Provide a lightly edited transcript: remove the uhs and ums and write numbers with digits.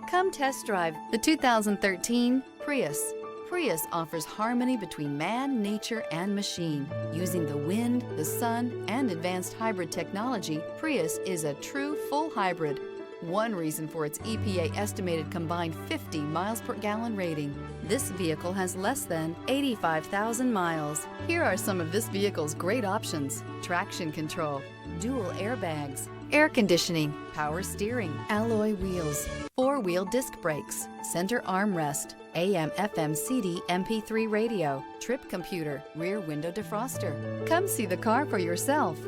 Come test drive the 2013 Prius. Prius offers harmony between man, nature, and machine. Using the wind, the sun, and advanced hybrid technology, Prius is a true full hybrid. One reason for its EPA estimated combined 50 miles per gallon rating. This vehicle has less than 85,000 miles. Here are some of this vehicle's great options: traction control, dual airbags, air conditioning, power steering, alloy wheels, four-wheel disc brakes, center armrest, AM/FM CD MP3 radio, trip computer, rear window defroster. Come see the car for yourself.